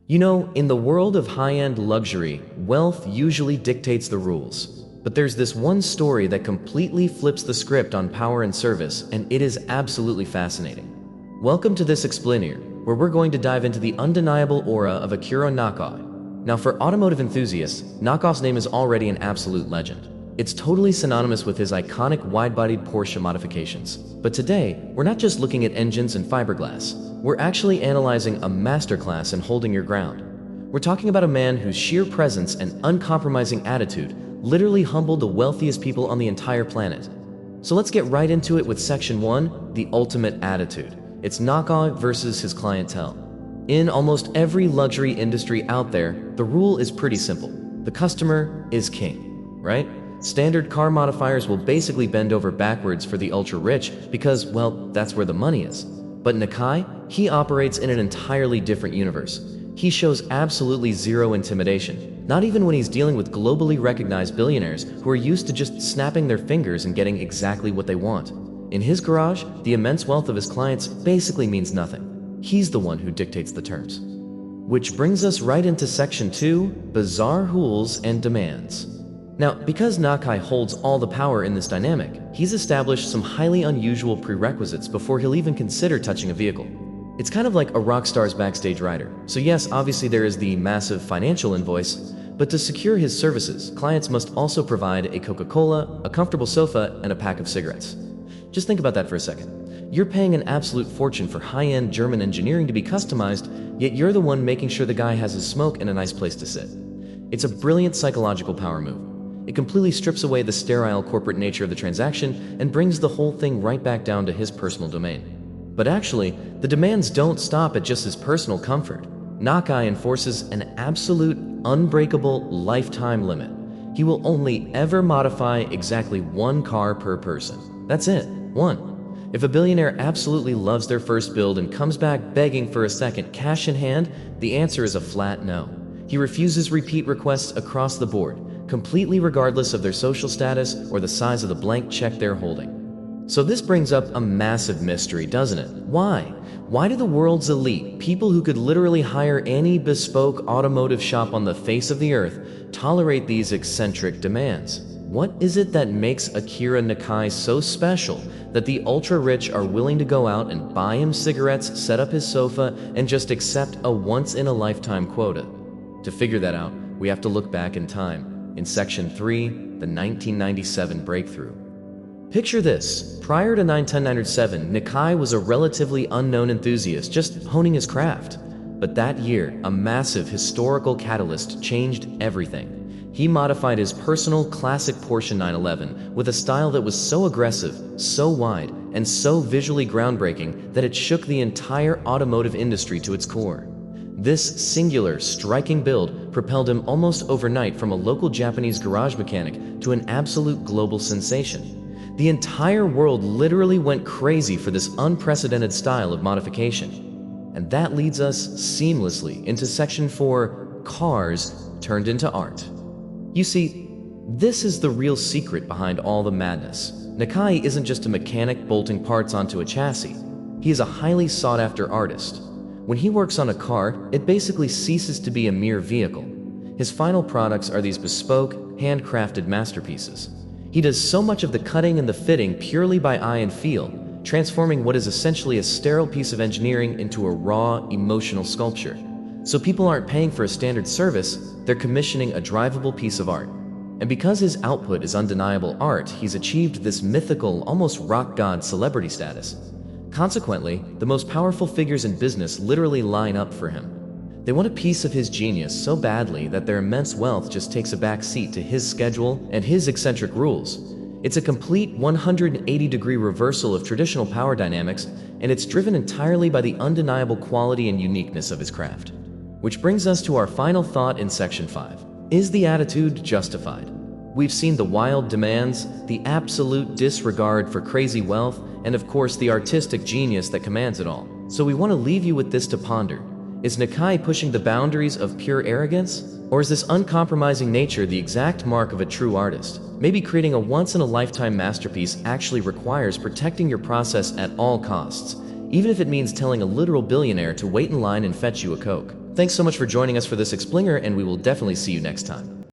You know, in the world of high-end luxury, wealth usually dictates the rules. But there's this one story that completely flips the script on power and service, and it is absolutely fascinating. Welcome to this explainer, where we're going to dive into the undeniable aura of Akira Nakai. Now, for automotive enthusiasts, Nakai's name is already an absolute legend. It's totally synonymous with his iconic wide-bodied Porsche modifications. But today, we're not just looking at engines and fiberglass. We're actually analyzing a masterclass in holding your ground. We're talking about a man whose sheer presence and uncompromising attitude literally humbled the wealthiest people on the entire planet. So let's get right into it with Section 1, the ultimate attitude. It's Nakai versus his clientele. In almost every luxury industry out there, the rule is pretty simple. The customer is king, right? Standard car modifiers will basically bend over backwards for the ultra-rich because, well, that's where the money is. But Nakai, he operates in an entirely different universe. He shows absolutely zero intimidation, not even when he's dealing with globally recognized billionaires who are used to just snapping their fingers and getting exactly what they want. In his garage, the immense wealth of his clients basically means nothing. He's the one who dictates the terms. Which brings us right into Section 2, bizarre rules and demands. Now, because Nakai holds all the power in this dynamic, he's established some highly unusual prerequisites before he'll even consider touching a vehicle. It's kind of like a rock star's backstage rider. So yes, obviously there is the massive financial invoice, but to secure his services, clients must also provide a Coca-Cola, a comfortable sofa, and a pack of cigarettes. Just think about that for a second. You're paying an absolute fortune for high-end German engineering to be customized, yet you're the one making sure the guy has his smoke and a nice place to sit. It's a brilliant psychological power move. It completely strips away the sterile corporate nature of the transaction and brings the whole thing right back down to his personal domain. But actually, the demands don't stop at just his personal comfort. Nakai enforces an absolute, unbreakable lifetime limit. He will only ever modify exactly one car per person. That's it, one. If a billionaire absolutely loves their first build and comes back begging for a second cash in hand, the answer is a flat no. He refuses repeat requests across the board, completely regardless of their social status or the size of the blank check they're holding. So this brings up a massive mystery, doesn't it? Why? Why do the world's elite, people who could literally hire any bespoke automotive shop on the face of the earth, tolerate these eccentric demands? What is it that makes Akira Nakai so special that the ultra-rich are willing to go out and buy him cigarettes, set up his sofa, and just accept a once-in-a-lifetime quota? To figure that out, we have to look back in time. In Section 3, the 1997 breakthrough. Picture this. Prior to 1997, Nakai was a relatively unknown enthusiast just honing his craft. But that year, a massive historical catalyst changed everything. He modified his personal classic Porsche 911 with a style that was so aggressive, so wide, and so visually groundbreaking that it shook the entire automotive industry to its core. This singular, striking build propelled him almost overnight from a local Japanese garage mechanic to an absolute global sensation. The entire world literally went crazy for this unprecedented style of modification. And that leads us seamlessly into Section 4, cars turned into art. You see, this is the real secret behind all the madness. Nakai isn't just a mechanic bolting parts onto a chassis. He is a highly sought-after artist. When he works on a car, it basically ceases to be a mere vehicle. His final products are these bespoke, handcrafted masterpieces. He does so much of the cutting and the fitting purely by eye and feel, transforming what is essentially a sterile piece of engineering into a raw, emotional sculpture. So people aren't paying for a standard service, they're commissioning a drivable piece of art. And because his output is undeniable art, he's achieved this mythical, almost rock god celebrity status. Consequently, the most powerful figures in business literally line up for him. They want a piece of his genius so badly that their immense wealth just takes a back seat to his schedule and his eccentric rules. It's a complete 180-degree reversal of traditional power dynamics, and it's driven entirely by the undeniable quality and uniqueness of his craft. Which brings us to our final thought in Section 5. Is the attitude justified? We've seen the wild demands, the absolute disregard for crazy wealth, and of course the artistic genius that commands it all. So we want to leave you with this to ponder. Is Nakai pushing the boundaries of pure arrogance? Or is this uncompromising nature the exact mark of a true artist? Maybe creating a once-in-a-lifetime masterpiece actually requires protecting your process at all costs, even if it means telling a literal billionaire to wait in line and fetch you a Coke. Thanks so much for joining us for this explainer, and we will definitely see you next time.